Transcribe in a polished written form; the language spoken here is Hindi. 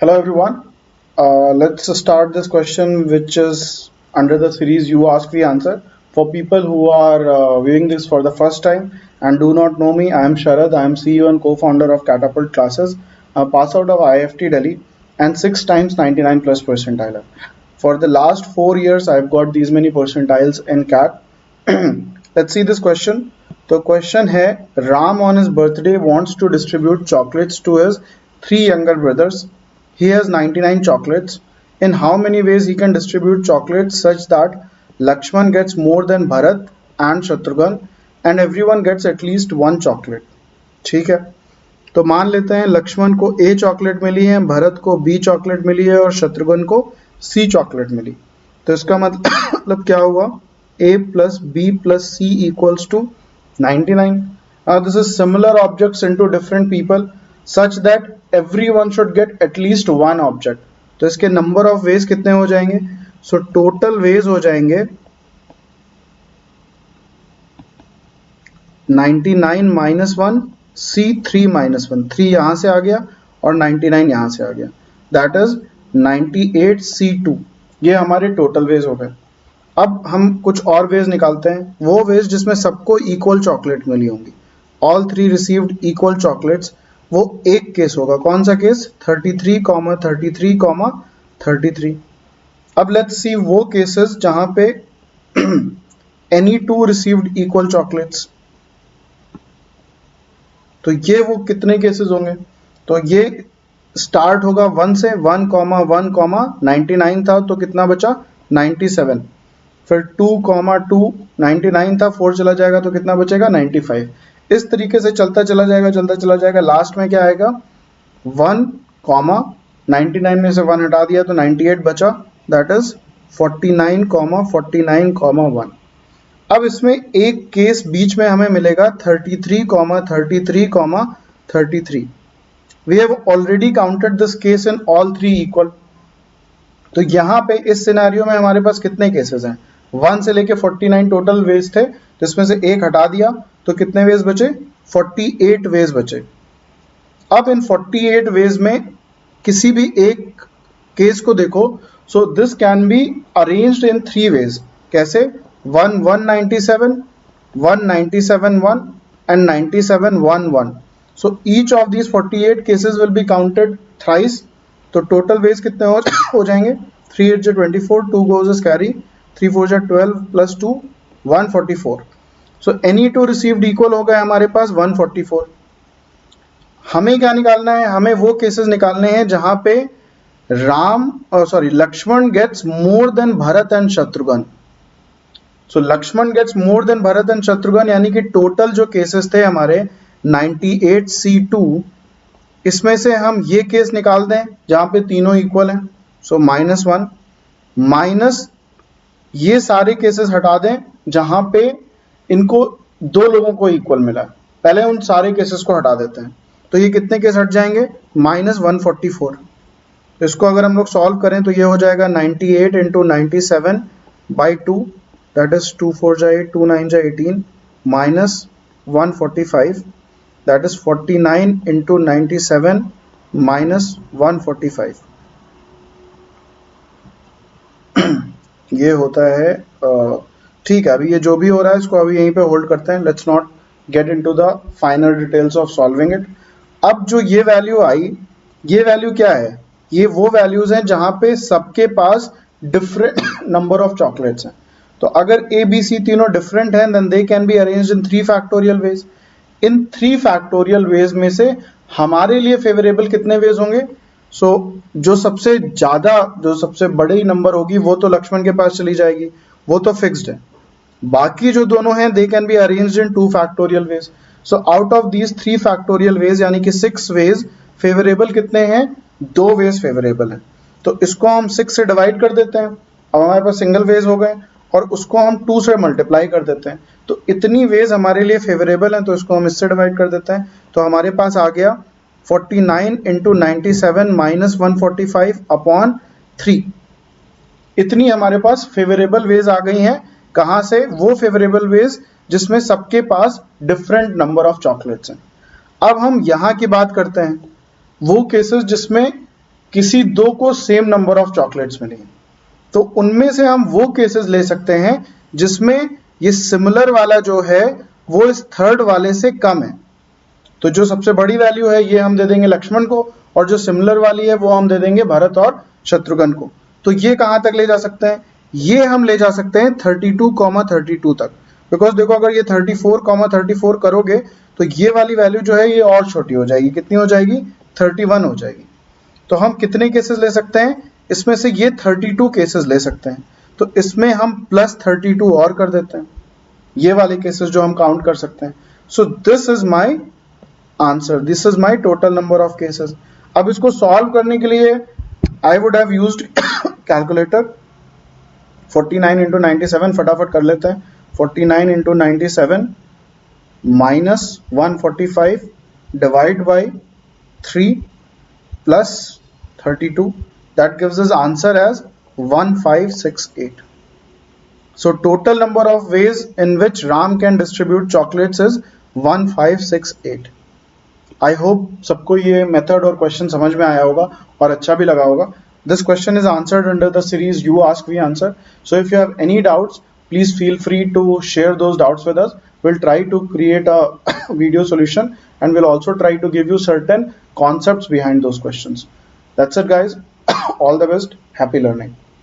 Hello everyone. Let's start this question, which is under the series You Ask We Answer. For people who are viewing this for the first time and do not know me, I am Sharad. I am CEO and co-founder of Catapult Classes, pass out of IFT Delhi, and 6 times 99 plus percentile. For the last 4 years, I've got these many percentiles in CAT. Let's see this question. The question है Ram on his birthday wants to distribute chocolates to his 3 younger brothers. He has 99 chocolates. In how many ways he can distribute chocolates such that Lakshman gets more than Bharat and Shatrughan and everyone gets at least one chocolate. ठीक है, तो मान लेते हैं लक्ष्मण को A चॉकलेट मिली है, भरत को B चॉकलेट मिली है और शत्रुघ्न को C चॉकलेट मिली. तो इसका मतलब क्या हुआ? A plus B plus C equals to 99. Now this is similar objects into different people such that everyone should get at least one object. तो इसके number of ways कितने हो जाएंगे? So total ways हो जाएंगे 99 minus 1 C 3 minus 1. 3 यहाँ से आ गया और 99 यहाँ से आ गया. That is 98 C2. ये हमारे total ways हो गए. अब हम कुछ और वेज निकालते हैं, वो वेज जिसमें सबको इक्वल चॉकलेट मिली होंगी. All 3 received equal chocolates. वो एक केस होगा. कौन सा केस? 33, 33, 33. अब लेट्स सी वो केसेस जहां पे एनी 2 रिसीव्ड इक्वल चॉकलेट्स. तो ये वो कितने केसेस होंगे? तो ये स्टार्ट होगा 1 से. 1, 1, 99 था तो कितना बचा? 97. फिर 2, 2 99 था, 4 चला जाएगा तो कितना बचेगा? 95. इस तरीके से चलता चला जाएगा. लास्ट में क्या आएगा? 1, 99 में से 1 हटा दिया तो 98 बचा. That is 49, 49, 1. अब इसमें एक केस बीच में हमें मिलेगा 33, 33, 33. We have already counted this case in all 3 equal. तो यहाँ पे इस सिनेरियो में हमारे पास कितने केसेस हैं? 1 से लेके 49 टोटल वेज थे, जिसमें से एक हटा दिया तो कितने वेज बचे? 48 वेज बचे. अब इन 48 वेज में किसी भी एक केस को देखो. So this can be arranged in 3 ways. कैसे? 1, 197, 197, 1 and 97, 1, 1. So each of these 48 cases will be counted thrice. तो टोटल वेज कितने हो जाएंगे? 3 8 24, 2 goes as carry, 3 4 12 plus 2 144. So any 2 received equal हो गए हमारे पास 144. हमें क्या निकालना है? हमें वो केसेस निकालने हैं जहां पे Lakshman gets more than Bharat and Shatrughan. So Lakshman gets more than Bharat and Shatrughan यानी कि टोटल जो केसेस थे हमारे 98 C2, इसमें से हम ये केस निकाल दें जहां पे तीनों इक्वल हैं. सो -1 माइनस ये सारे केसेस हटा दें जहां पे इनको 2 लोगों को इक्वल मिला. पहले उन सारे केसेस को हटा देते हैं. तो ये कितने केस हट जाएंगे? -144. तो इसको अगर हम लोग सॉल्व करें तो ये हो जाएगा 98 इंटू 97 बाई 2. दैट इज 2 4 जा 8, 2 9 जा 18 minus 145. That is 49 into 97 minus 145. ये होता है. ठीक है, अभी ये जो भी हो रहा है इसको अभी यहीं पे होल्ड करते हैं. Let's not get into the final details of solving it. अब जो ये वैल्यू आई, ये वैल्यू क्या है? ये वो वैल्यूज हैं जहां पे सबके पास डिफरेंट नंबर ऑफ चॉकलेट्स हैं. तो अगर ए बी सी तीनों डिफरेंट हैं then they can be arranged in 3 factorial ways. In 3 factorial ways में से हमारे लिए फेवरेबल कितने वेज होंगे? सो जो सबसे ज्यादा, जो सबसे बड़ी नंबर होगी वो तो लक्ष्मण के पास चली जाएगी, वो तो फिक्स्ड है. बाकी जो दोनों हैं दे can be arranged in 2 factorial veg. So out of these 3 factorial veg यानी कि 6 वेज फेवरेबल कितने हैं? 2 वेज फेवरेबल हैं. तो इसको हम 6 से डिवाइड कर देते हैं. अब हमारे पास सिंगल वेज हो गए और उसको हम 2 से मल्टीप्लाई कर देते हैं. तो इतनी वेज हमारे लिए फेवरेबल हैं, तो इसको हम इससे डिवाइड कर देते हैं. तो हमारे पास आ गया 49 इंटू 97 माइनस 145 अपॉन 3. इतनी हमारे पास फेवरेबल वेज आ गई हैं. कहां से? वो फेवरेबल वेज जिसमें सबके पास डिफरेंट नंबर ऑफ चॉकलेट्स हैं. अब हम यहां की बात करते हैं, वो केसेस जिसमें किसी दो को सेम नंबर ऑफ चॉकलेट्स मिली हैं, तो उनमें से हम वो केसेस ले सकते हैं जिसमें ये सिमिलर वाला जो है वो इस थर्ड वाले से कम है। तो जो सबसे बड़ी वैल्यू है ये हम दे देंगे लक्ष्मण को, और जो सिमिलर वाली है वो हम दे देंगे भरत और शत्रुघ्न को। तो ये कहां तक ले जा सकते हैं? ये हम ले जा सकते हैं 32,32 तक, बिकॉज देखो अगर ये 34,34 करोगे तो ये वाली वैल्यू जो है ये और छोटी हो जाएगी। कितनी हो जाएगी? 31 हो जाएगी। तो हम कितने केसेस ले सकते हैं? इसमें से ये 32 केसेस ले सकते हैं, तो इसमें हम प्लस 32 और कर देते हैं, ये वाले केसेस जो हम काउंट कर सकते हैं। So this is my answer, this is my total number of cases. अब इसको सॉल्व करने के लिए I would have used calculator. 49 into 97 फटाफट कर लेते हैं। 49 into 97 minus 145 divide by 3 plus 32, that gives us answer as 1568. So total number of ways in which Ram can distribute chocolates is 1568. I hope सबको ये मेथड और क्वेश्चन समझ में आया होगा और अच्छा भी लगा होगा। This question is answered under the series You Ask We Answer. So if you have any doubts, please feel free to share those doubts with us. We'll try to create a video solution, and we'll also try to give you certain concepts behind those questions. That's it guys. All the best. Happy learning.